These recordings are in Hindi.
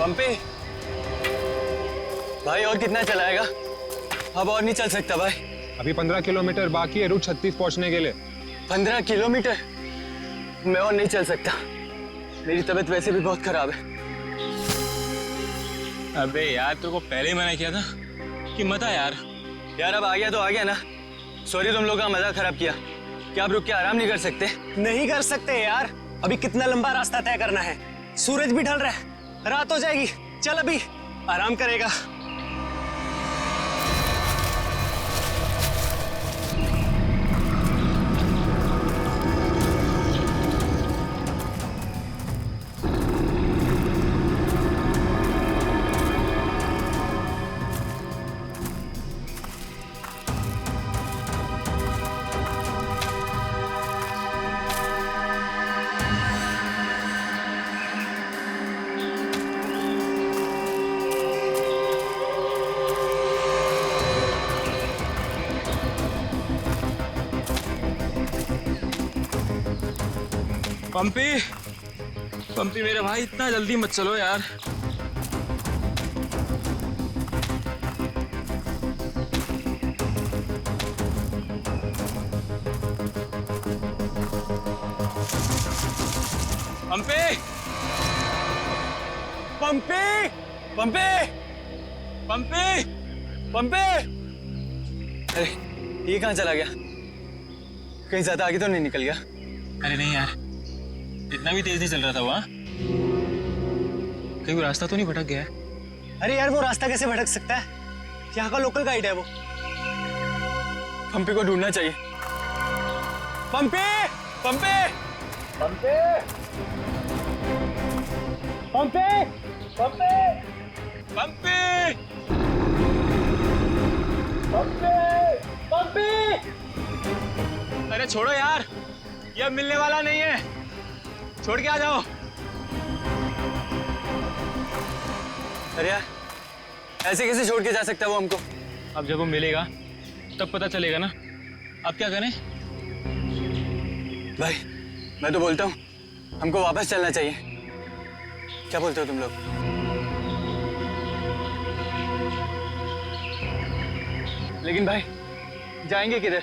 पंपी भाई और कितना चलाएगा? अब और नहीं चल सकता भाई। अभी 15 किलोमीटर बाकी है रूट 36 पहुंचने के लिए। 15 किलोमीटर? मैं और नहीं चल सकता, मेरी तबीयत वैसे भी बहुत खराब है। अबे यार तेरे को पहले ही मना किया था कि मत आ यार। यार अब आ गया तो आ गया ना। सॉरी तुम लोग का मजा खराब किया। क्या आप रुक के आराम नहीं कर सकते? नहीं कर सकते यार, अभी कितना लंबा रास्ता तय करना है। सूरज भी ढल रहा है, रात हो जाएगी। चल अभी आराम करेगा। पंपी पंपी मेरे भाई इतना जल्दी मत चलो यार। पंपी पंपी पंपी पंपी पंपी! अरे ये कहाँ चला गया? कहीं ज्यादा आगे तो नहीं निकल गया? अरे नहीं यार, इतना भी तेज नहीं चल रहा था वहाँ। कहीं वो रास्ता तो नहीं भटक गया है? अरे यार वो रास्ता कैसे भटक सकता है, यहाँ का लोकल गाइड है वो। पंपी को ढूंढना चाहिए। पंपी पंपी पंपी पंपी पंपी पंपी पंपी पंपी! अरे छोड़ो यार, ये अब मिलने वाला नहीं है, छोड़ के आ जाओ। अरे यार ऐसे कैसे छोड़ के जा सकता है वो हमको? अब जब वो मिलेगा तब पता चलेगा ना। अब क्या करें? भाई मैं तो बोलता हूँ हमको वापस चलना चाहिए। क्या बोलते हो तुम लोग? लेकिन भाई जाएंगे किधर?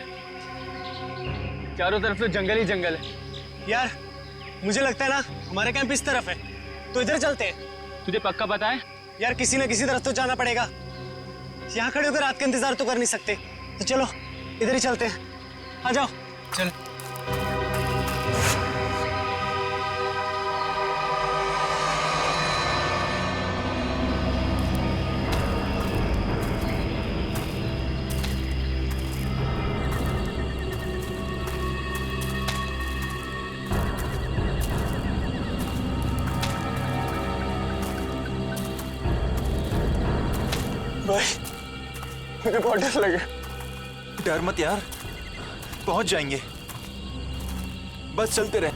चारों तरफ तो जंगल ही जंगल है। यार मुझे लगता है ना हमारा कैंप इस तरफ है, तो इधर चलते हैं। तुझे पक्का पता है? यार किसी न किसी तरफ तो जाना पड़ेगा, यहाँ खड़े होकर रात का इंतजार तो कर नहीं सकते। तो चलो इधर ही चलते हैं, आ जाओ। चल। भाई मुझे बहुत डर लगा। डर मत यार, पहुंच जाएंगे, बस चलते रहे।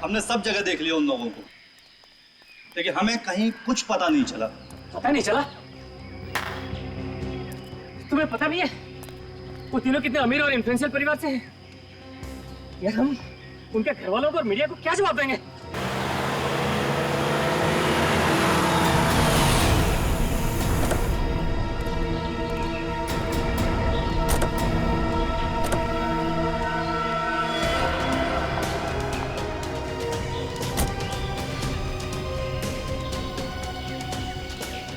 हमने सब जगह देख लिया उन लोगों को, लेकिन हमें कहीं कुछ पता नहीं चला। पता नहीं चला? तुम्हें पता नहीं है वो तीनों कितने अमीर और इन्फ्लुएंशियल परिवार से हैं? यार हम उनके घर वालों को और मीडिया को क्या जवाब देंगे?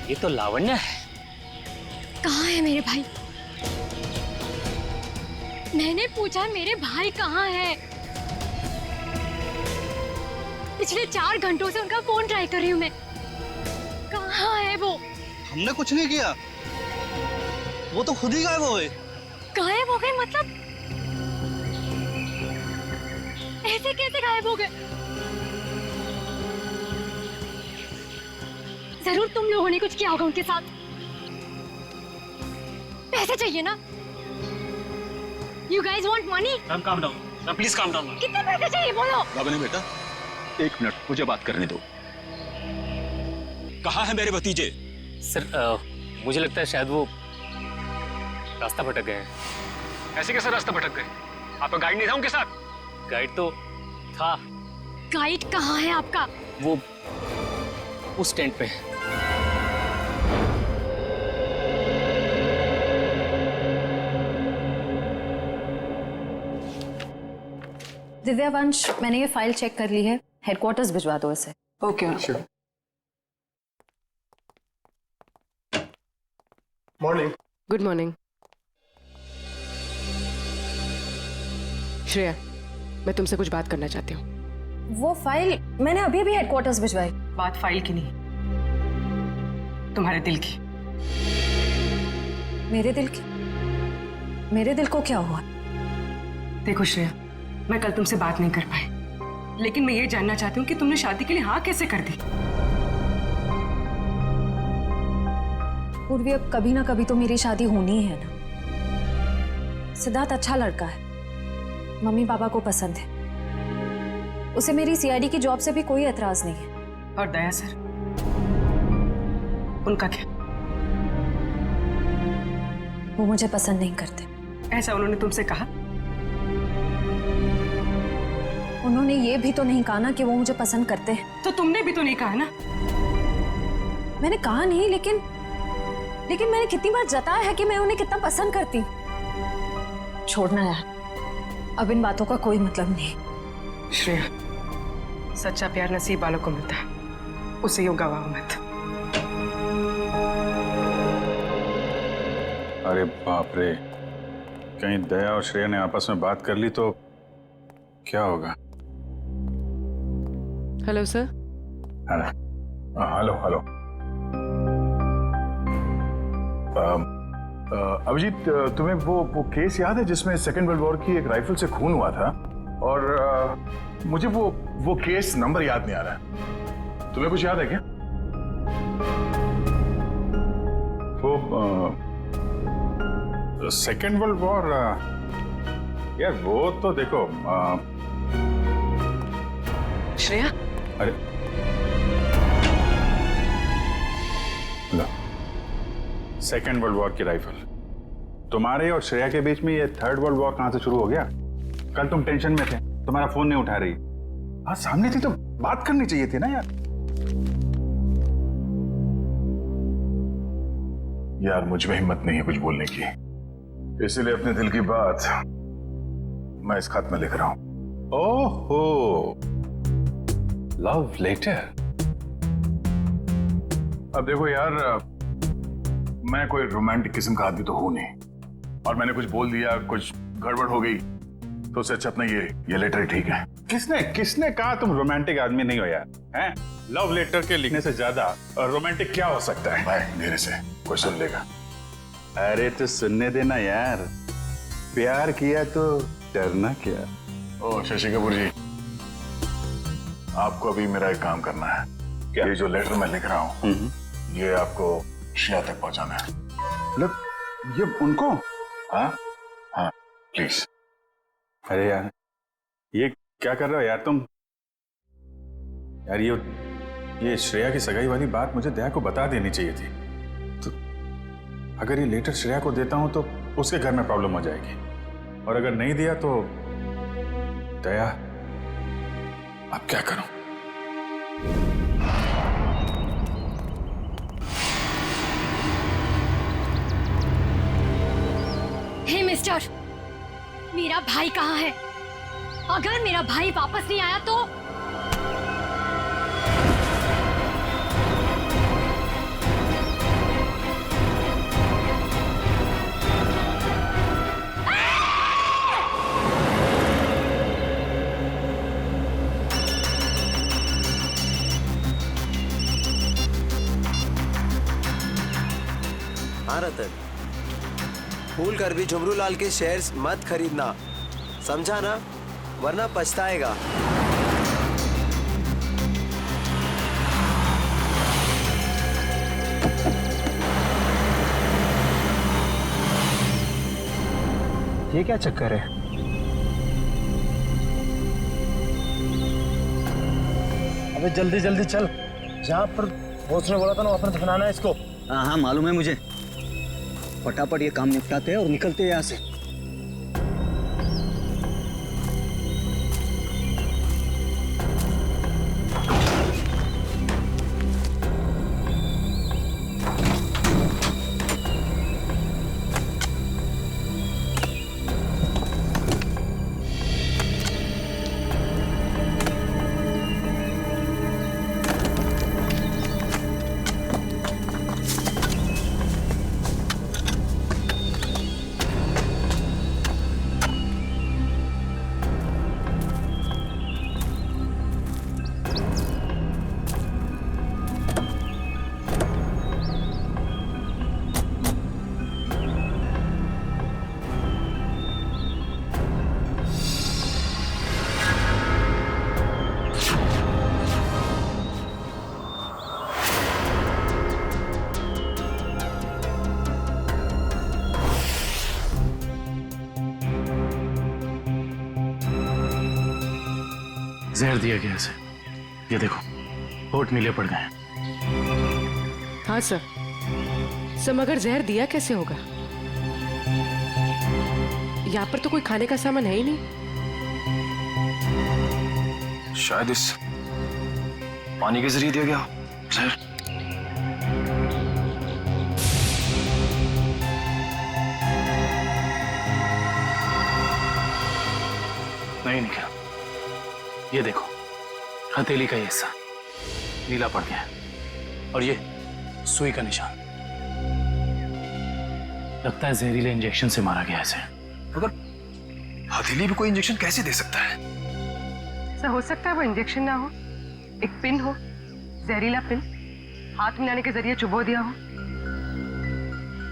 ये तो लावण्य है। कहाँ है मेरे भाई? मैंने पूछा मेरे भाई कहाँ है? पिछले 4 घंटों से उनका फोन ट्राई कर रही हूँ मैं। कहाँ है वो? हमने कुछ नहीं किया, वो तो खुद ही गायब हो गए। गायब हो गए मतलब? ऐसे कैसे गायब हो गए? जरूर तुम लोगों ने कुछ किया होगा उनके साथ। पैसे चाहिए ना? You guys want money? Ma'am calm down, ma'am please calm down. कितने पैसे चाहिए बोलो? बाबा बेटा 1 मिनट मुझे बात करने दो। कहाँ है मेरे भतीजे? सर मुझे लगता है शायद वो रास्ता भटक गए हैं। ऐसे कैसे रास्ता भटक गए? आपका गाइड नहीं था उनके साथ? गाइड तो था, गाइड कहाँ है आपका? वो उस टेंट पे है। दिव्यावंश, मैंने ये फाइल चेक कर ली है, हेडक्वार्टर्स भिजवा दो इसे। Okay Sure. Morning. Good morning. Shreya, मैं तुमसे कुछ बात करना चाहती हूँ। वो फाइल मैंने अभी अभी हेडक्वार्टर्स भिजवाई। बात फाइल की नहीं, तुम्हारे दिल की। मेरे दिल की? मेरे दिल को क्या हुआ? देखो श्रेया, मैं कल तुमसे बात नहीं कर पाई, लेकिन मैं ये जानना चाहती हूँ कि तुमने शादी के लिए हाँ कैसे कर दी? पूर्वी, अब कभी ना कभी तो मेरी शादी होनी ही है ना। सिद्धार्थ अच्छा लड़का है, मम्मी पापा को पसंद है, उसे मेरी सीआईडी की जॉब से भी कोई एतराज नहीं है। और दया सर, उनका क्या? वो मुझे पसंद नहीं करते। ऐसा उन्होंने तुमसे कहा? उन्होंने ये भी तो नहीं कहा ना कि वो मुझे पसंद करते हैं। तो तुमने भी तो नहीं कहा ना? मैंने कहा नहीं, लेकिन मैंने कितनी बार जताया है कि मैं उन्हें कितना पसंद करती हूँ। छोड़ना यार, अब इन बातों का कोई मतलब नहीं। श्रेया, सच्चा प्यार नसीब वालों को मिलता है, उसे यूं गवाओ मत। अरे बाप रे, कहीं दया और श्रेया ने आपस में बात कर ली तो क्या होगा? Hello sir. Hello hello. Abhijeet, तुम्हें वो केस याद है जिसमें सेकेंड वर्ल्ड वॉर की एक राइफल से खून हुआ था? और मुझे वो केस नंबर याद नहीं आ रहा है। तुम्हें कुछ याद है क्या? वो सेकेंड वर्ल्ड वॉर, यार वो तो देखो श्रेया, अरे लो, सेकेंड वर्ल्ड वॉर की राइफल। तुम्हारे और श्रेया के बीच में ये थर्ड वर्ल्ड वॉर कहां से शुरू हो गया? कल तुम टेंशन में थे, तुम्हारा फोन नहीं उठा रही। हाँ, सामने थी तो बात करनी चाहिए थी ना यार। यार मुझ में हिम्मत नहीं है कुछ बोलने की, इसीलिए अपने दिल की बात मैं इस खत में लिख रहा हूं। ओहो, लव लेटर। अब देखो यार, मैं कोई रोमांटिक किस्म का आदमी तो हूं नहीं, और मैंने कुछ बोल दिया, कुछ गड़बड़ हो गई, तो उससे अच्छा अपना ये लेटर ही ठीक है। किसने कहा तुम रोमांटिक आदमी नहीं हो यार? हैं? लव लेटर के लिखने से ज्यादा रोमांटिक क्या हो सकता है? भाई धीरे से, कोई सुन लेगा। अरे तो सुनने देना यार, प्यार किया तो डरना क्या। ओ शशि कपूर जी, आपको अभी मेरा एक काम करना है। क्या? ये जो लेटर मैं लिख रहा हूँ, ये आपको श्रेया तक पहुंचाना है। मतलब ये उनको? हाँ हाँ, प्लीज। अरे यार, ये क्या कर रहे हो यार तुम? यार ये श्रेया की सगाई वाली बात मुझे दया को बता देनी चाहिए थी। तो अगर ये लेटर श्रेया को देता हूं तो उसके घर में प्रॉब्लम हो जाएगी, और अगर नहीं दिया तो दया, अब क्या करूं? हे मिस्टर, मेरा भाई कहाँ है? अगर मेरा भाई वापस नहीं आया तो हाँ रतन, भूल कर भी झुमरू लाल के शेयर्स मत खरीदना, समझा ना? वरना पछताएगा। ये क्या चक्कर है? अबे जल्दी जल्दी चल, जहाँ पर पहुंचने बोला था ना वहाँ पर दफनाना है इसको। हाँ हाँ मालूम है मुझे, फटाफट ये काम निपटाते हैं और निकलते हैं यहाँ से। जहर दिया गया इसे। ये देखो, होठ नीले पड़ गए हैं। हाँ सर, मगर जहर दिया कैसे होगा? यहाँ पर तो कोई खाने का सामान है ही नहीं। शायद इस पानी के जरिए दिया गया जहर। नहीं निकला। ये देखो, हथेली का ये हिस्सा नीला पड़ गया है और ये सुई का निशान। लगता है जहरीले इंजेक्शन से मारा गया इसे। मगर हथेली भी कोई इंजेक्शन कैसे दे सकता है? सर हो सकता है वो इंजेक्शन ना हो, एक पिन हो, जहरीला पिन हाथ मिलाने के जरिए चुबो दिया हो।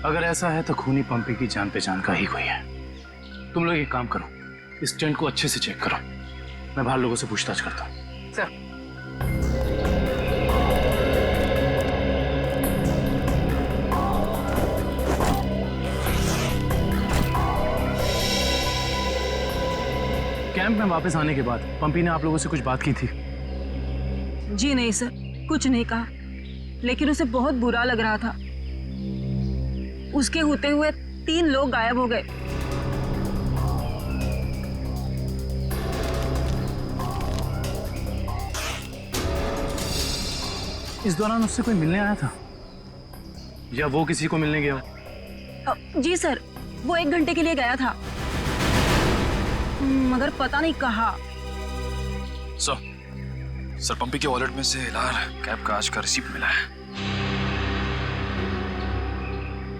अगर ऐसा है तो खूनी पंपी की जान पहचान का ही कोई है। तुम लोग एक काम करो, इस टेंट को अच्छे से चेक करो। मैं बाहर लोगों से पूछताछ करता हूँ। सर कैंप में वापस आने के बाद पंपी ने आप लोगों से कुछ बात की थी? जी नहीं सर, कुछ नहीं कहा, लेकिन उसे बहुत बुरा लग रहा था। उसके होते हुए 3 लोग गायब हो गए। इस दौरान उससे कोई मिलने आया था या वो किसी को मिलने गया? जी सर, वो 1 घंटे के लिए गया था, मगर पता नहीं कहाँ। सर पंपी के वॉलेट में से एलआर कैब का आज का रिसीप्ट मिला है।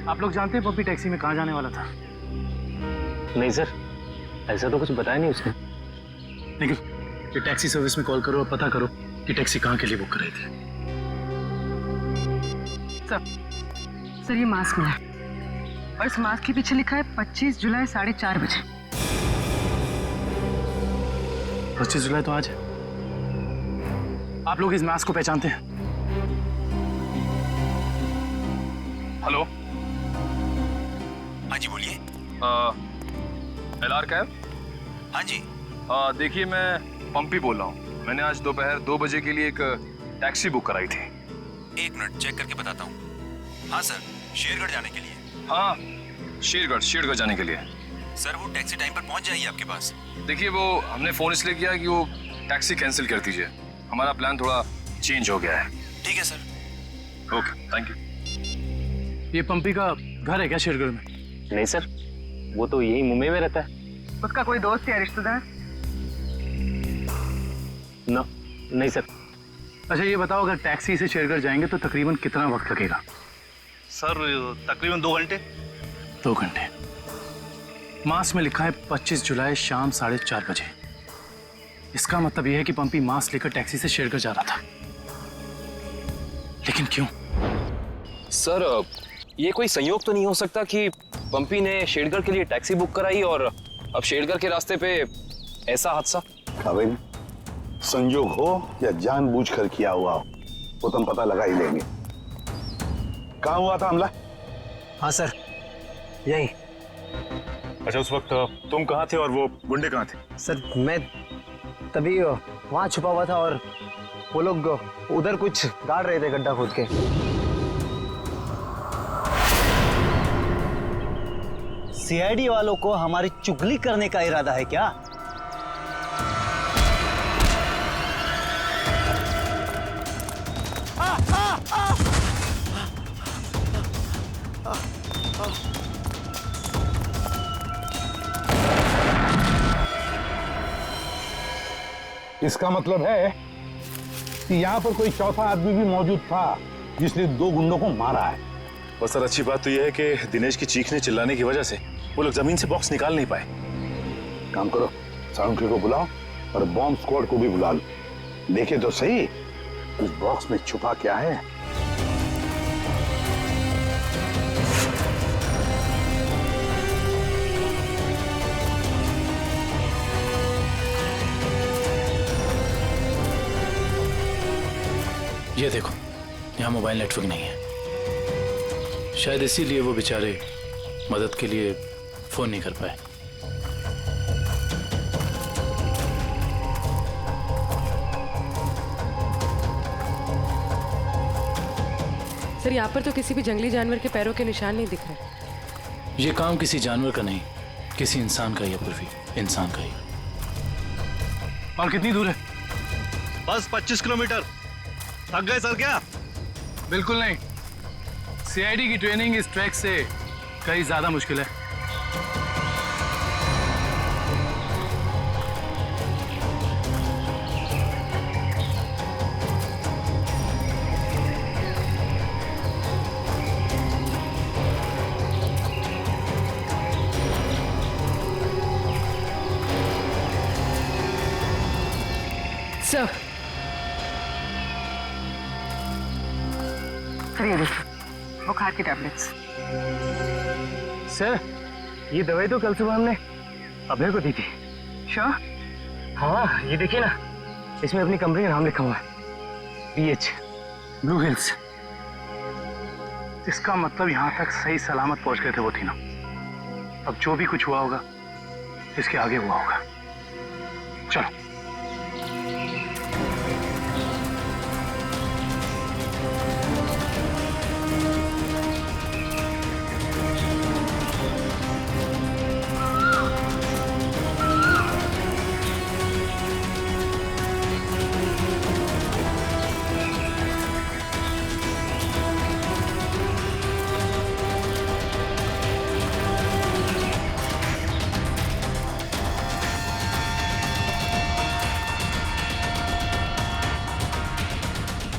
आप लोग जानते हैं पंपी टैक्सी में कहाँ जाने वाला था? नहीं सर, ऐसा तो कुछ बताया नहीं उसने। लेकिन ये टैक्सी सर्विस में कॉल करो और पता करो कि टैक्सी कहाँ के लिए बुक कर रही थी। सर ये मास्क मिला और इस मास्क के पीछे लिखा है 25 जुलाई 4:30 बजे। 25 जुलाई तो आज है। आप लोग इस मास्क को पहचानते हैं? हेलो, हाँ जी बोलिए। LR cab? हाँ जी। देखिए मैं पंपी बोल रहा हूँ। मैंने आज दोपहर 2 बजे के लिए एक टैक्सी बुक कराई थी। 1 मिनट चेक करके बताता हूँ। हाँ सर, शेरगढ़ जाने के लिए। हाँ, शेरगढ़ जाने के लिए। सर वो टैक्सी टाइम पर पहुँच जाएगी आपके पास। देखिए वो हमने फोन इसलिए किया कि वो टैक्सी कैंसिल कर दीजिए। हमारा प्लान थोड़ा चेंज हो गया है। ठीक है सर। Okay, thank you. ये पंपी का घर है क्या शेरगढ़ में? नहीं सर, वो तो यही मुंबई में रहता है। उसका कोई दोस्त या रिश्तेदार? नहीं सर। अच्छा ये बताओ, अगर टैक्सी से शेरगढ़ जाएंगे तो तकरीबन कितना वक्त लगेगा? सर तकरीबन 2 घंटे। 2 घंटे। मास में लिखा है 25 जुलाई शाम 4:30 बजे। इसका मतलब यह है कि पंपी मास लेकर टैक्सी से शेरगढ़ जा रहा था। लेकिन क्यों? सर ये कोई संयोग तो नहीं हो सकता कि पंपी ने शेरगढ़ के लिए टैक्सी बुक कराई और अब शेरगढ़ के रास्ते पे ऐसा हादसा? काबिल, संयोग हो या जानबूझकर किया हुआ हो वो तो हम पता लगा ही लेंगे। कहाँ हुआ था हमला? हाँ सर, यही। अच्छा उस वक्त तुम कहाँ थे और वो गुंडे कहाँ थे? सर मैं तभी वहाँ छुपा हुआ था और वो लोग उधर कुछ गाड़ रहे थे, गड्ढा खोद के। सीआईडी वालों को हमारी चुगली करने का इरादा है क्या? इसका मतलब है कि यहाँ पर कोई चौथा आदमी भी मौजूद था जिसने 2 गुंडों को मारा है। बस सर अच्छी बात तो यह है कि दिनेश की चीखने चिल्लाने की वजह से वो लोग जमीन से बॉक्स निकाल नहीं पाए। काम करो, साउंड्री को बुलाओ और बॉम्ब स्क्वाड को भी बुला लो। देखे तो सही उस बॉक्स में छुपा क्या है। ये देखो, यहाँ मोबाइल नेटवर्क नहीं है। शायद इसीलिए वो बेचारे मदद के लिए फोन नहीं कर पाए। सर, यहाँ पर तो किसी भी जंगली जानवर के पैरों के निशान नहीं दिख रहे। ये काम किसी जानवर का नहीं, किसी इंसान का ही है पूर्वी, इंसान का ही। और कितनी दूर है? बस 25 किलोमीटर। थक गए सर क्या? बिल्कुल नहीं। सीआईडी की ट्रेनिंग इस ट्रैक से कहीं ज्यादा मुश्किल है। सर, ये देखिए बुखार की टैबलेट्स। सर, ये दवाई तो कल सुबह हमने अभय को दी थी। श्योर? हाँ, ये देखिए ना, इसमें अपनी कंपनी का नाम लिखा हुआ है, BH ब्लू हिल्स। इसका मतलब यहाँ तक सही सलामत पहुंच गए थे वो तीनों। अब जो भी कुछ हुआ होगा इसके आगे हुआ होगा। चलो।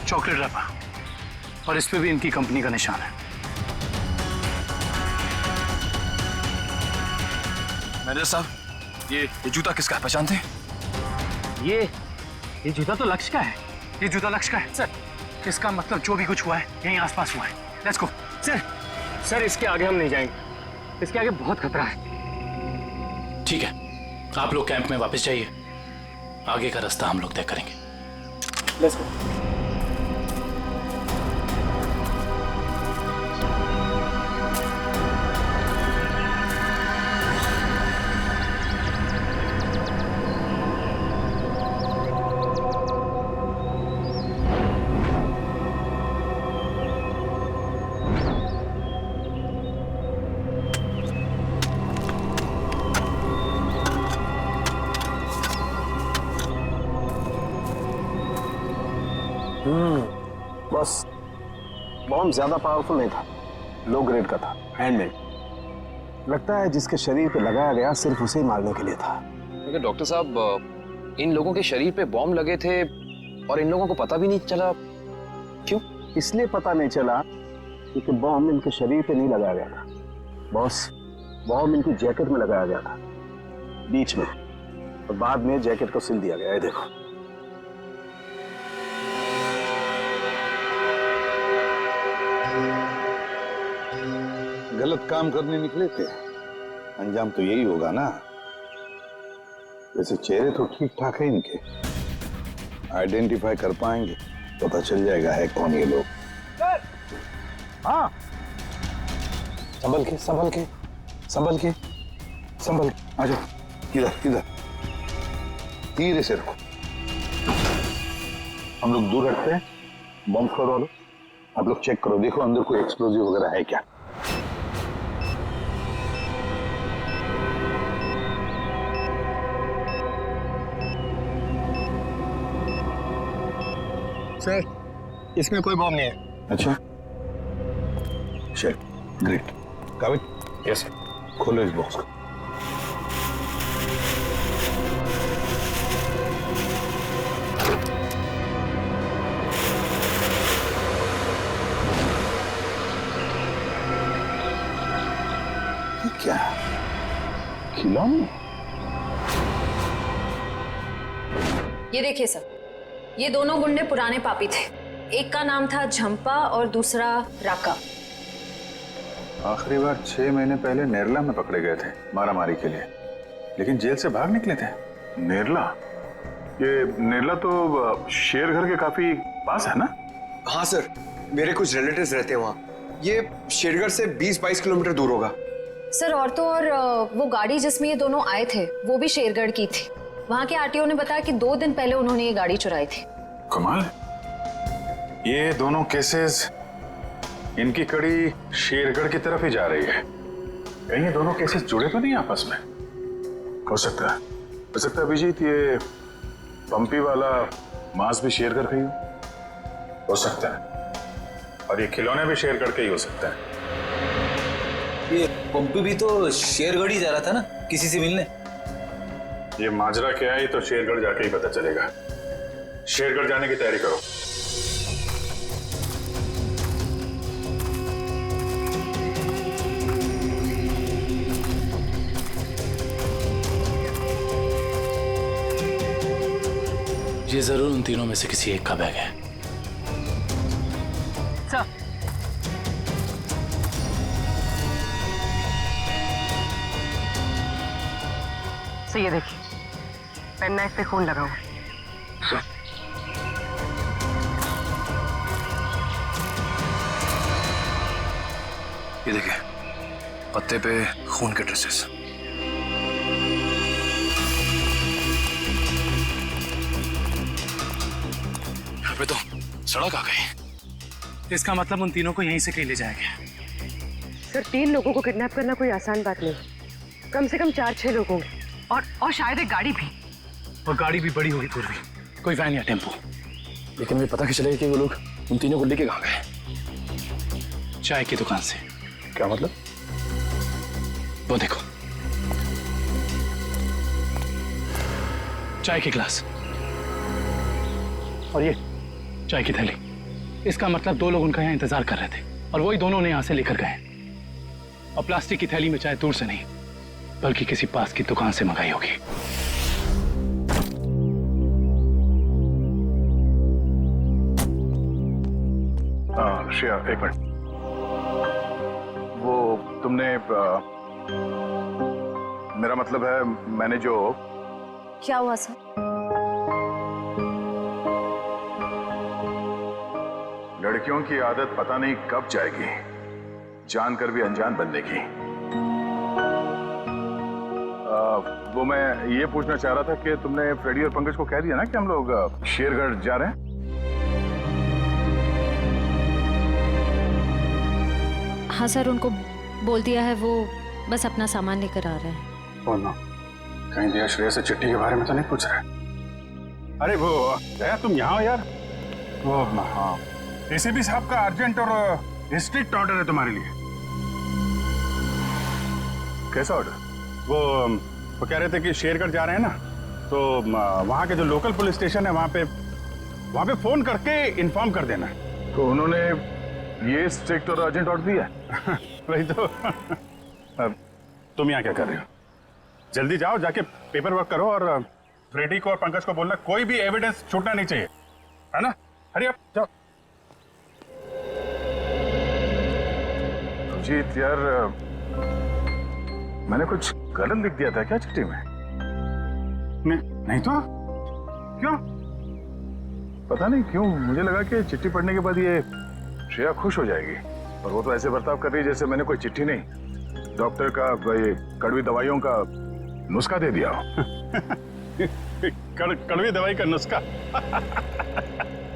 चॉकलेट रैपर, और इस पे भी इनकी कंपनी का निशान है। मैनेजर साहब, ये जूता किसका है, पहचानते हैं? ये जूता तो लक्ष्य का है। ये जूता लक्ष्य का है सर। इसका मतलब जो भी कुछ हुआ है यहीं आसपास हुआ है। Let's go. सर, इसके आगे हम नहीं जाएंगे। इसके आगे बहुत खतरा है। ठीक है, आप लोग कैंप में वापस जाइए। आगे का रास्ता हम लोग तय करेंगे। Let's go. बस बॉम्ब ज्यादा पावरफुल नहीं था, लो ग्रेड का था, हैंडमेड। लगता है जिसके शरीर पे लगाया गया सिर्फ उसे ही मारने के लिए था। लेकिन डॉक्टर साहब, इन लोगों के शरीर पे बॉम्ब लगे थे और इन लोगों को पता भी नहीं चला। क्यों? इसलिए पता नहीं चला क्योंकि बॉम्ब इनके शरीर पे नहीं लगाया गया था बॉस। बॉम्ब इनकी जैकेट में लगाया गया था, बीच में, और बाद में जैकेट को सिल दिया गया है। देखो, गलत काम करने निकले थे, अंजाम तो यही होगा ना। वैसे चेहरे तो ठीक ठाक है इनके, आइडेंटिफाई कर पाएंगे, पता चल जाएगा है कौन ये लोग। हाँ, संभल के संभल के संभल के संभल के आ जाओ। इधर इधर धीरे से रखो। हम लोग दूर रखते हैं। बम स्क्वाड वालों, आप लोग चेक करो, देखो अंदर कोई एक्सप्लोजिव वगैरह है क्या। सर इसमें कोई बॉम्ब नहीं है। अच्छा, शिट, ग्रेट। काबिल? Yes sir. खोलो इस बॉक्स को। ये क्या है? खिलौने? ये देखिए सर, ये दोनों गुंडे पुराने पापी थे। एक का नाम था झंपा और दूसरा राका। आखिरी बार 6 महीने पहले नेरला में पकड़े गए थे मारामारी के लिए, लेकिन जेल से भाग निकले थे। नेरला? ये नेरला तो शेरघर के काफी पास है ना? हाँ सर, मेरे कुछ रिलेटिव्स रहते हैं वहाँ। ये शेरगढ़ से 20-22 किलोमीटर दूर होगा। सर और तो और वो गाड़ी जिसमें ये दोनों आए थे वो भी शेरगढ़ की थी। वहाँ के आरटीओ ने बताया कि 2 दिन पहले उन्होंने ये गाड़ी चुराई थी। कमाल, ये दोनों केसेस, इनकी कड़ी शेरगढ़ की तरफ ही जा रही है। कहीं ये दोनों केसेस जुड़े तो नहीं आपस में? हो सकता है अभिजीत ये पंपी वाला मांस भी शेरगढ़ का ही हो सकता है, और ये खिलौने भी शेरगढ़ के ही हो सकता है। ये पंपी भी तो शेरगढ़ ही जा रहा था ना किसी से मिलने। ये माजरा क्या है, तो शेरगढ़ जाके ही पता चलेगा। शेरगढ़ जाने की तैयारी करो। ये जरूर उन तीनों में से किसी एक का बैग है। सर, ये देखिए, पेन नाइफ पे खून लगा हुआ है। ये देखिए, पत्ते पे खून के ट्रेसेस। यहाँ पे तो सड़क आ गई। इसका मतलब उन तीनों को यहीं से कहीं ले जाएंगे। सर, 3 लोगों को किडनैप करना कोई आसान बात नहीं। कम से कम 4-6 लोग होंगे, और शायद एक गाड़ी भी। और गाड़ी भी बड़ी होगी पूर्वी, कोई वैन या टेम्पो। लेकिन मुझे पता कैसे चलेगा कि वो लोग उन तीनों को लेके कहाँ गए? चाय की दुकान से। क्या मतलब? वो देखो, चाय के गिलास और ये चाय की थैली। इसका मतलब 2 लोग उनका यहाँ इंतजार कर रहे थे और वही दोनों ने यहाँ से लेकर गए। और प्लास्टिक की थैली में चाय दूर से नहीं बल्कि किसी पास की दुकान से मंगाई होगी। श्रेया, एक मिनट। वो तुमने मेरा मतलब है, मैंने जो... क्या हुआ सर? लड़कियों की आदत पता नहीं कब जाएगी, जानकर भी अनजान बनने की। वो मैं ये पूछना चाह रहा था कि तुमने फ्रेडी और पंकज को कह दिया ना कि हम लोग शेरगढ़ जा रहे हैं? हाँ सर, उनको बोल दिया है, वो बस अपना सामान लेकर आ रहे हैं। ओह नो, कहीं दिया श्रेया से चिट्ठी के बारे में तो नहीं पूछ रहे? अरे वो दया, तुम यहाँ हो यार। वो हाँ, एसीपी साहब का अर्जेंट और स्ट्रिक्ट ऑर्डर है तुम्हारे लिए। कैसा ऑर्डर? वो कह रहे थे कि शेरगढ़ जा रहे हैं ना, तो वहाँ के जो लोकल पुलिस स्टेशन है वहाँ पे फोन करके इन्फॉर्म कर देना। तो उन्होंने ये स्ट्रिक्ट और अर्जेंट ऑर्डर दिया? वही तो। तुम यहाँ क्या कर रहे हो? जल्दी जाओ, जाके पेपर वर्क करो, और फ्रेडी को और पंकज को बोलना कोई भी एविडेंस छूटना नहीं चाहिए, है ना? हरी आप जाओ। जीत यार, मैंने कुछ गलत लिख दिया था क्या चिट्ठी में? नहीं तो क्यों? पता नहीं क्यों मुझे लगा कि चिट्ठी पढ़ने के बाद ये श्रेया खुश हो जाएगी, और वो तो ऐसे बर्ताव कर रही है जैसे मैंने कोई चिट्ठी नहीं, डॉक्टर का ये कड़वी दवाइयों का नुस्खा दे दिया हो। कड़वी दवाई का नुस्खा?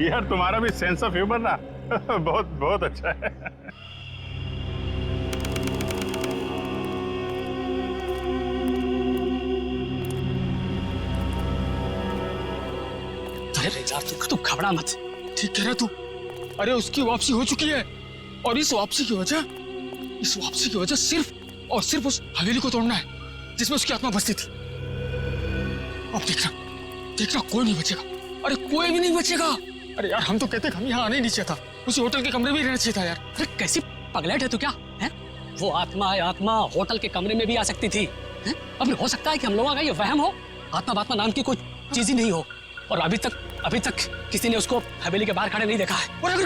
यार तुम्हारा भी सेंस ऑफ ह्यूमर ना बहुत बहुत अच्छा है। अरे यार, तू घबरा मत, ठीक कह रहा तू। अरे उसकी वापसी हो चुकी है और इस वापसी की वजह सिर्फ और सिर्फ उस हवेली को तोड़ना है जिसमें उसकी आत्मा बसती थी। अब देखना कोई नहीं बचेगा। अरे कोई भी नहीं बचेगा। अरे यार हम तो कहते हम यहाँ आने ही नहीं चाहिए था, उसी होटल के कमरे में ही रहना चाहिए था यार। अरे कैसी पगलेट है तू क्या है? वो आत्मा होटल के कमरे में भी आ सकती थी। अब हो सकता है कि हम लोगों का ये वहम हो, आत्मा नाम की कोई चीज ही नहीं हो। और अभी तक किसी ने उसको हवेली के बाहर खड़े नहीं देखा है। और अगर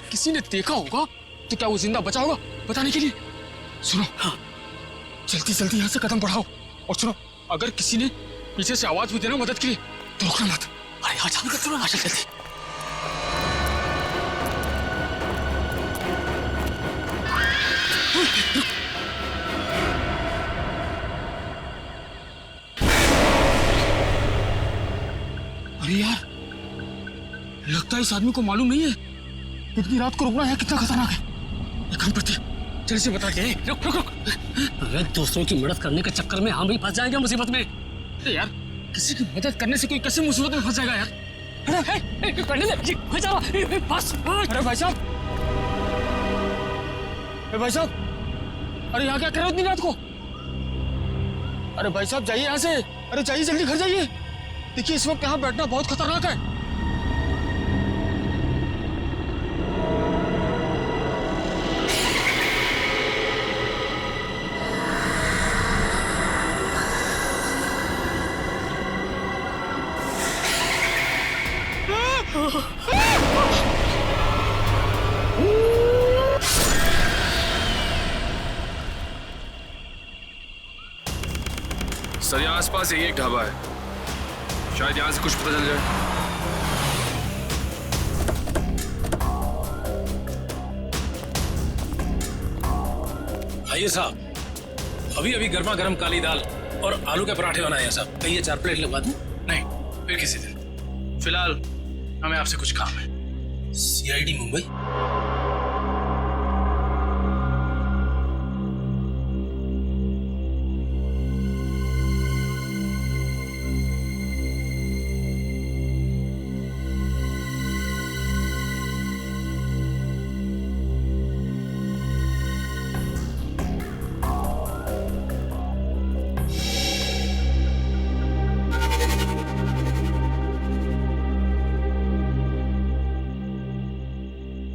किसी ने देखा होगा तो क्या वो जिंदा बचा होगा बताने के लिए? सुनो, हाँ, जल्दी यहाँ से कदम बढ़ाओ। और सुनो, अगर किसी ने पीछे से आवाज भी देना मदद के लिए तो रुकना मत। अरे हाँ जल्दी। अरे यार, लगता है इस आदमी को मालूम नहीं है इतनी रात को रुकना है कितना खतरनाक है। एक काम करते हैं, जल्दी से बता के। रुक। अरे दूसरों की मदद करने के चक्कर में हम भी फंस जाएंगे मुसीबत में। अरे यार, किसी की मदद करने से कोई कैसे मुसीबत में फंस जाएगा यार? अरे बस। अरे भाई साहब, अरे यहाँ क्या कर रहे हो इतनी रात को? अरे भाई साहब जाइए यहाँ से। अरे जाइए, जल्दी घर जाइए। देखिए इस वक्त यहाँ बैठना बहुत खतरनाक है। सर यहाँ आसपास यही एक ढाबा है, शायद यहाँ से कुछ पता चल जाए। आइए साहब, अभी गर्मा गर्म काली दाल और आलू के पराठे बनाए हैं साहब। कहिए 4 प्लेट लगवा दूं? नहीं, फिर किसी दिन। फिलहाल हमें आपसे कुछ काम है। CID मुंबई।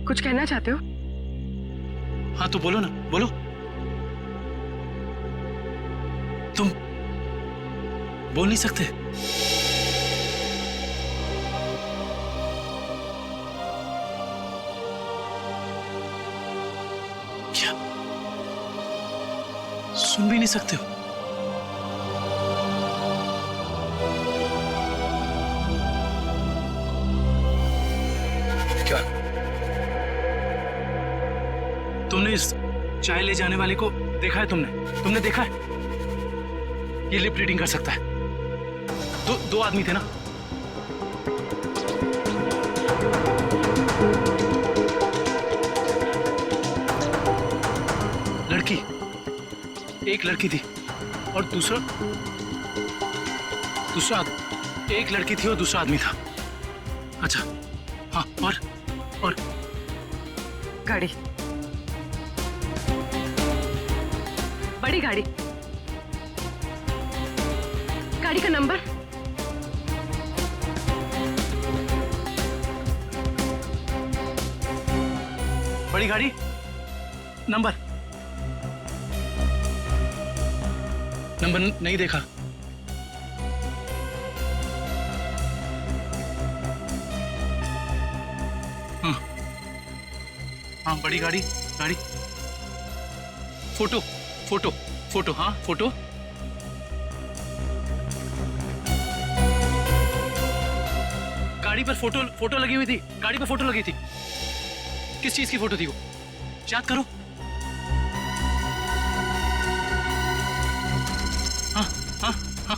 कुछ कहना चाहते हो? हाँ तो बोलो ना, बोलो। तुम बोल नहीं सकते? क्या सुन भी नहीं सकते हो? क्या तुमने इस चाय ले जाने वाले को देखा है? तुमने देखा है? ये लिप रीडिंग कर सकता है। दो आदमी थे ना? एक लड़की थी और एक लड़की थी और दूसरा आदमी था। अच्छा हाँ, और गाड़ी, बड़ी गाड़ी का नंबर? बड़ी गाड़ी नंबर नहीं देखा। हाँ बड़ी गाड़ी फोटो हाँ फोटो। गाड़ी पर फोटो लगी हुई थी। गाड़ी पर फोटो लगी थी। किस चीज की फोटो थी वो? याद करो। हाँ हाँ हाँ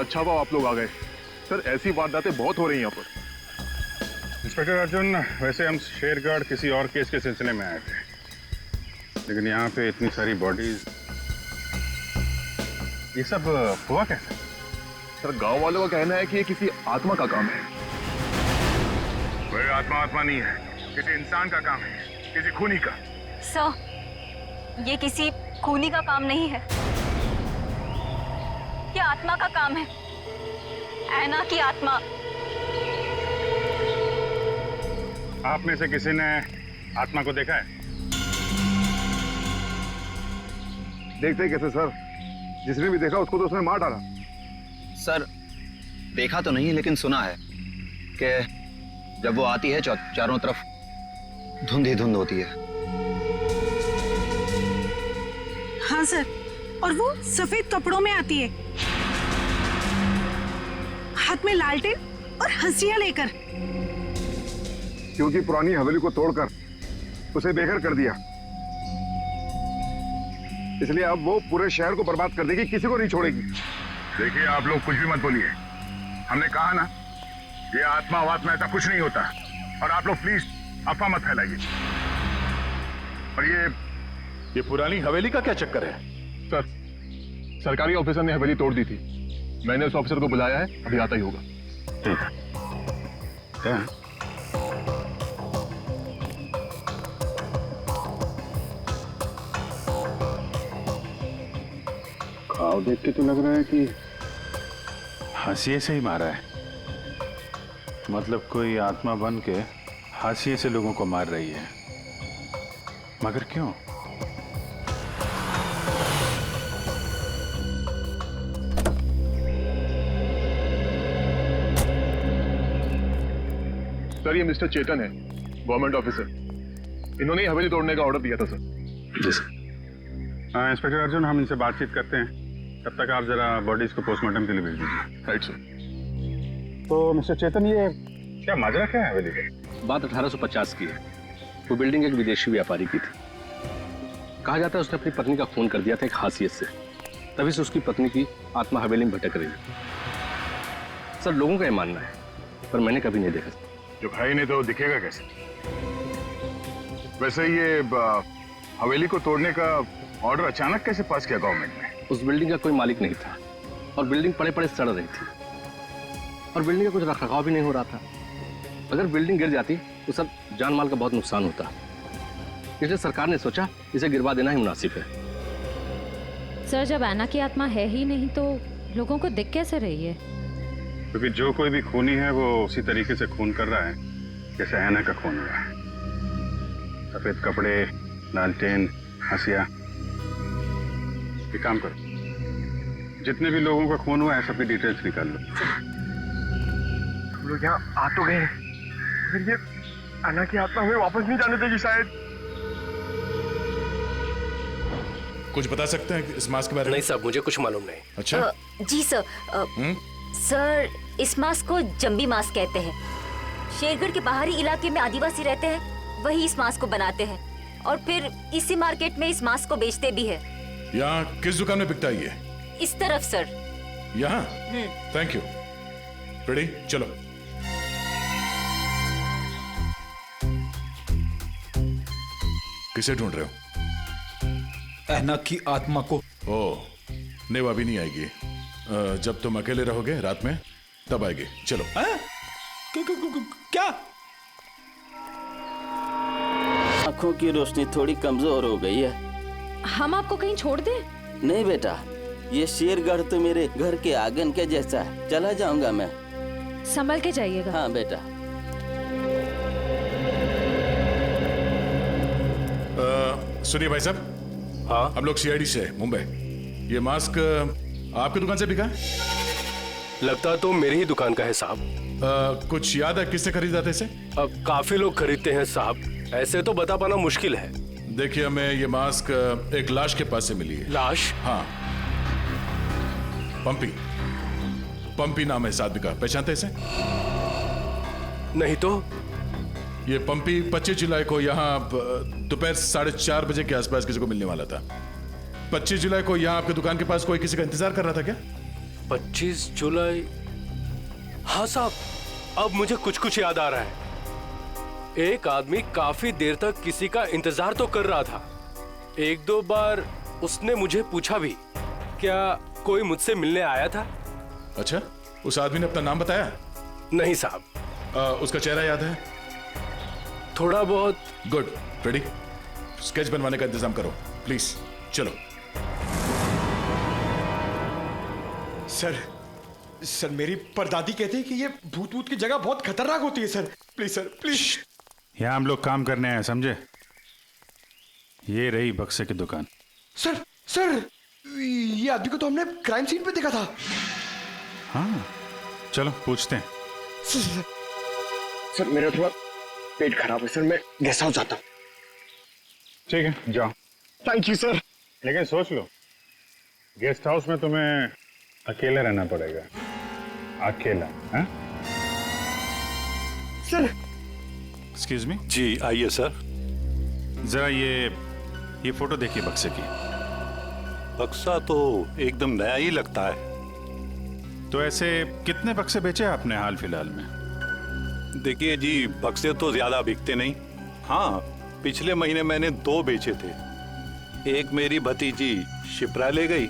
अच्छा हुआ आप लोग आ गए। सर ऐसी वारदातें बहुत हो रही हैं यहाँ पर। इंस्पेक्टर अर्जुन, वैसे हम शेरगढ़ किसी और केस के सिलसिले में आए थे, लेकिन यहाँ पे इतनी सारी बॉडीज, ये सब हुआ कैसे? सर गांव वालों का कहना है कि ये किसी आत्मा का काम है। कोई आत्मा नहीं है, किसी इंसान का काम है, किसी खूनी का। सर, ये किसी खूनी का काम नहीं है, ये आत्मा का काम है, ऐना की आत्मा। आप में से किसी ने आत्मा को देखा है? देखते कैसे सर, जिसने भी देखा उसको तो उसने मार डाला। सर देखा तो नहीं, लेकिन सुना है कि जब वो आती है चारों तरफ धुंध ही धुंध होती है। हाँ सर, और वो सफेद कपड़ों में आती है, हाथ में लालटेन और हंसिया लेकर। क्योंकि पुरानी हवेली को तोड़कर उसे बेघर कर दिया, इसलिए अब वो पूरे शहर को बर्बाद कर देगी, किसी को नहीं छोड़ेगी। देखिए आप लोग कुछ भी मत बोलिए, हमने कहा ना ये आत्मा वात्मा ऐसा कुछ नहीं होता, और आप लोग प्लीज अफवाह मत फैलाइए। और ये पुरानी हवेली का क्या चक्कर है? सर सरकारी ऑफिसर ने हवेली तोड़ दी थी, मैंने उस ऑफिसर को बुलाया है, अभी आता ही होगा। ठीक है। क्या? घाव देख के तो लग रहा है कि हाशिए से ही मारा है, मतलब कोई आत्मा बन के हाशिए से लोगों को मार रही है, मगर क्यों? सर ये मिस्टर चेतन है, गवर्नमेंट ऑफिसर, इन्होंने ही हवेली तोड़ने का ऑर्डर दिया था सर। जी सर। हाँ इंस्पेक्टर अर्जुन, हम इनसे बातचीत करते हैं, तब तक आप जरा बॉडीज को पोस्टमार्टम के लिए भेज दीजिए। Right sir. तो मिस्टर चेतन, ये क्या माजरा क्या है हवेली का? बात 1850 की है। वो बिल्डिंग एक विदेशी व्यापारी की थी। कहा जाता है उसने अपनी पत्नी का खून कर दिया था एक हासियत से, तभी से उसकी पत्नी की आत्मा हवेली में भटक रही है। सर लोगों का ये मानना है, पर मैंने कभी नहीं देखा। जब है ही नहीं तो दिखेगा कैसे? वैसे ये हवेली को तोड़ने का ऑर्डर अचानक कैसे पास किया गवर्नमेंट ने? उस बिल्डिंग का कोई मालिक नहीं था और बिल्डिंग पड़े पड़े सड़ रही थी और बिल्डिंग का कुछ रखरखाव भी नहीं हो रहा था। अगर बिल्डिंग गिर जाती तो सब जान माल का बहुत नुकसान होता, इसलिए सरकार ने सोचा इसे गिरवा देना ही मुनासिब है। सर जब ऐना की आत्मा है ही नहीं तो लोगों को दिख कैसे रही है? क्योंकि जो कोई भी खूनी है वो उसी तरीके से खून कर रहा है जैसे ऐना का खून हुआ है। सफेद कपड़े, लालटेन, हंसिया। एक काम करो, जितने भी लोगों का खून हुआ है सबकी डिटेल्स निकाल लो। हम लोग यहाँ आ तो गए, फिर ये ऐना की आत्मा हमें वापस नहीं जाने देगी शायद। कुछ बता सकते हैं इस मास्क के बारे में? नहीं साहब, मुझे कुछ मालूम नहीं। अच्छा जी सर। सर इस मास्क को जंबी मास्क कहते हैं। शेरगढ़ के बाहरी इलाके में आदिवासी रहते हैं, वही इस मास्क को बनाते हैं और फिर इसी मार्केट में इस मास्क को बेचते भी है। यहाँ किस दुकान में बिकता है ये? इस तरफ सर। यहाँ? Thank you. रेडी, चलो। किसे ढूंढ रहे हो? ऐना की आत्मा को। ओह, नहीं वो अभी नहीं आएगी। जब तुम अकेले रहोगे रात में तब आएगी। चलो। क्या? आंखों की रोशनी थोड़ी कमजोर हो गई है। हम आपको कहीं छोड़ दें? नहीं बेटा, ये शेरगढ़ तो मेरे घर के आंगन के जैसा है। चला जाऊंगा मैं। संभल के जाइएगा। हाँ बेटा। सुनिए भाई साहब। हाँ, हम लोग सीआईडी से मुंबई। ये मास्क आपकी दुकान से बिका? लगता तो मेरी ही दुकान का है साहब। कुछ याद है किससे खरीदा था इसे? काफी लोग खरीदते हैं साहब, ऐसे तो बता पाना मुश्किल है। देखिए, हमें ये मास्क एक लाश के पास से मिली है। लाश? हाँ, पंपी नाम है इस आदमी का। पहचानते इसे? नहीं तो। ये पंपी 25 जुलाई को यहाँ दोपहर 4:30 बजे के आसपास किसी को मिलने वाला था। 25 जुलाई को यहाँ आपकी दुकान के पास कोई किसी का इंतजार कर रहा था क्या? 25 जुलाई। हाँ साहब, अब मुझे कुछ कुछ याद आ रहा है। एक आदमी काफी देर तक किसी का इंतजार तो कर रहा था। एक दो बार उसने मुझे पूछा भी, क्या कोई मुझसे मिलने आया था? अच्छा, उस आदमी ने अपना नाम बताया? नहीं साहब। उसका चेहरा याद है? थोड़ा बहुत। गुड। रेडी? स्केच बनवाने का इंतजाम करो प्लीज। चलो। सर मेरी परदादी कहती है कि ये भूत भूत की जगह बहुत खतरनाक होती है सर। Please sir, please. यहाँ हम लोग काम करने आए, समझे? ये रही बक्से की दुकान। सर ये आदमी को तो हमने क्राइम सीन पे देखा था। हाँ, चलो पूछते हैं। सर मेरा थोड़ा पेट खराब है सर, मैं गेस्ट हाउस जाता हूँ। ठीक है, जाओ। Thank you sir. लेकिन सोच लो, गेस्ट हाउस में तुम्हें अकेले रहना पड़ेगा। अकेला, हैं? सर। Excuse me. जी आइए सर। जरा ये फोटो देखिए बक्से की। बक्सा तो एकदम नया ही लगता है। तो ऐसे कितने बक्से बेचे आपने हाल फिलहाल में? देखिए जी, बक्से तो ज्यादा बिकते नहीं। हाँ, पिछले महीने मैंने 2 बेचे थे। एक मेरी भतीजी शिप्रा ले गई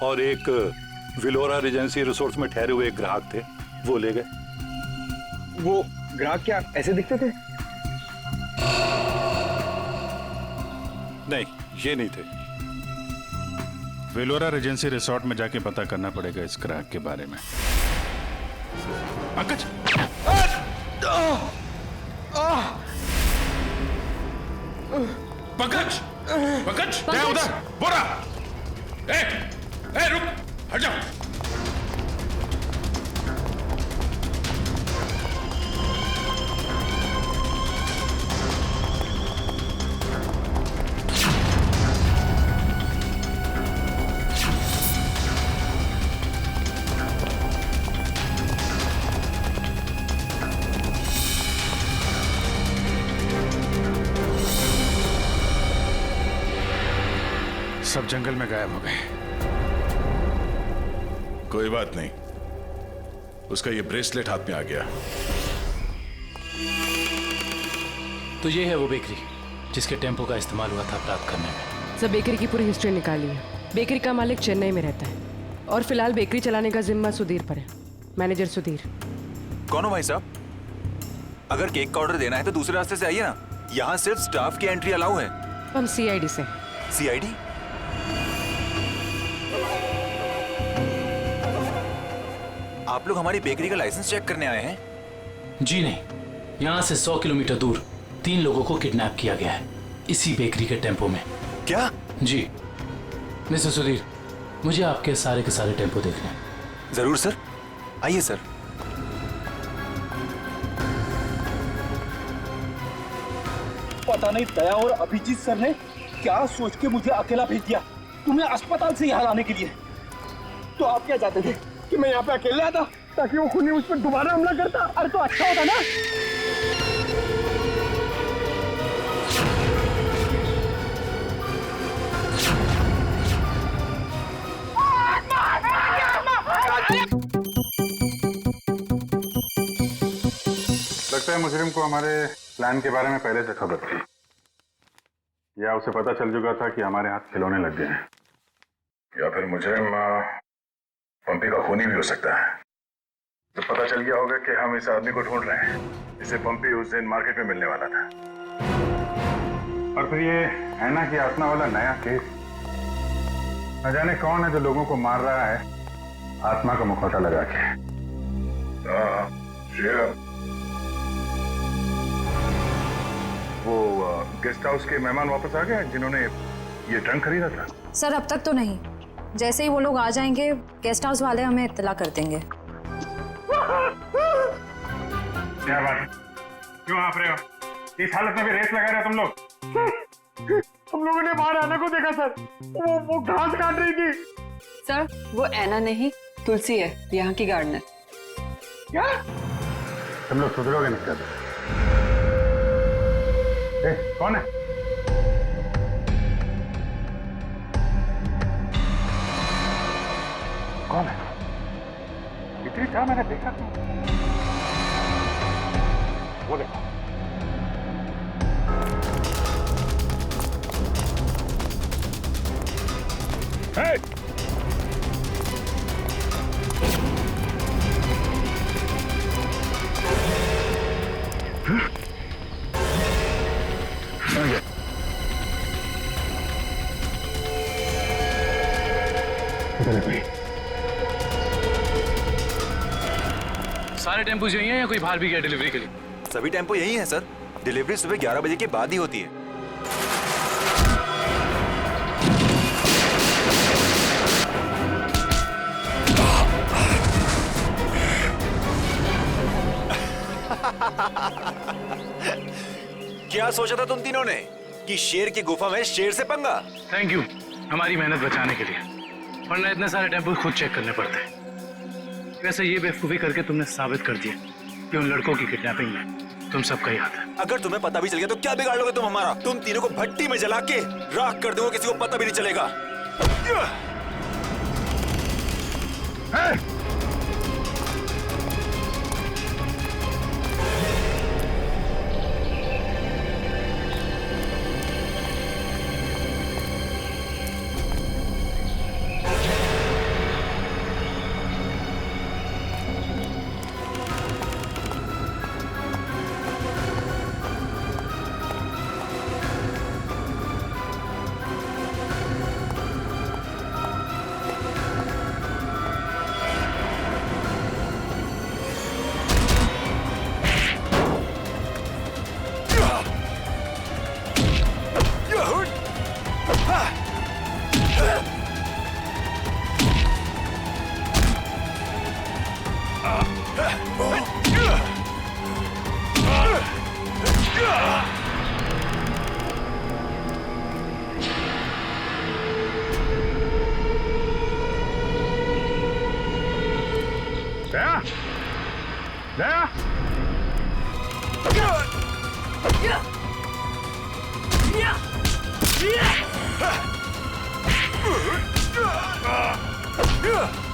और एक विलोरा रेजेंसी रिसोर्ट्स में ठहरे हुए एक ग्राहक थे, वो ले गए। वो ग्राहक क्या ऐसे दिखते थे? नहीं, ये नहीं थे। वेलोरा रेजेंसी रिसोर्ट में जाके पता करना पड़ेगा इस ग्राहक के बारे में। पंकज! पंकज! पंकज! क्या उधर? बोरा! ए, रुक! हट जाओ! सब जंगल में गायब हो गए। कोई बात नहीं, उसका ये ब्रेसलेट हाथ में आ गया। तो ये है वो बेकरी जिसके टेम्पो का इस्तेमाल हुआ था अपराध करने में। सब बेकरी की पूरी हिस्ट्री निकाली है। बेकरी का मालिक चेन्नई में रहता है और फिलहाल बेकरी चलाने का जिम्मा सुधीर पर है। मैनेजर सुधीर। कौन हो भाई साहब? अगर केक का ऑर्डर देना है तो दूसरे रास्ते से आइए ना, यहाँ सिर्फ स्टाफ की एंट्री अलाउ है। हम सीआईडी से। सीआईडी? आप लोग हमारी बेकरी का लाइसेंस चेक करने आए हैं? जी नहीं, यहाँ से 100 किलोमीटर दूर 3 लोगों को किडनैप किया गया है, इसी बेकरी के टेम्पो में। क्या? जी मिस्टर सुधीर, मुझे आपके सारे के सारे टेम्पो देखने हैं। जरूर सर, आइए सर। पता नहीं दया और अभिजीत सर ने क्या सोच के मुझे अकेला भेज दिया तुम्हें अस्पताल से यहाँ लाने के लिए। तो आप क्या चाहते थे कि मैं यहाँ पे अकेले आता ताकि वो खूनी मुझ पर दोबारा हमला करता? अरे तो अच्छा होता ना। लगता है मुजरिम को हमारे प्लान के बारे में पहले से खबर थी, या उसे पता चल चुका था कि हमारे हाथ खिलौने लग गए हैं। या फिर मुजरिम पंपी का खूनी भी हो सकता है। तो पता चल गया होगा कि हम इस आदमी को ढूंढ रहे हैं, जिसे पंपी उस दिन मार्केट में मिलने वाला था। और फिर ये ऐना की आत्मा वाला नया केस, न जाने कौन है जो लोगों को मार रहा है आत्मा का मुखौटा लगा के। वो गेस्ट हाउस के मेहमान वापस आ गए जिन्होंने ये ट्रंक खरीदा था? सर अब तक तो नहीं, जैसे ही वो लोग आ जाएंगे गेस्ट हाउस वाले हमें इत्तला कर देंगे। क्या बात, क्यों आप रहे हो? इस हालत में भी रेस लगा रहे हो तुम लोग? हम लोगों ने बाहर आने को देखा सर, वो घास काट रही थी। सर वो ऐना नहीं, तुलसी है, यहाँ की गार्डनर। क्या? तुम लोग सुधरोगे नहीं कर? कौन है? कौन है? भीतरी था, मैंने देखा तो। वो देखो। Hey! सारे टेम्पो यही हैं या कोई बाहर भी गया डिलीवरी के लिए? सभी टेम्पो यही है सर। डिलीवरी सुबह 11 बजे के बाद ही होती है। क्या सोचा था तुम तीनों ने कि शेर की गुफा में शेर से पंगा? थैंक यू हमारी मेहनत बचाने के लिए, वरना इतने सारे टेम्पो खुद चेक करने पड़ते। वैसे ये बेवकूफी करके तुमने साबित कर दिया कि उन लड़कों की किडनैपिंग में तुम सबका ही हाथ है। अगर तुम्हें पता भी चल गया तो क्या बिगाड़ लोगे तुम हमारा? तुम तीनों को भट्टी में जला के राख कर दोगे, किसी को पता भी नहीं चलेगा। Yeah!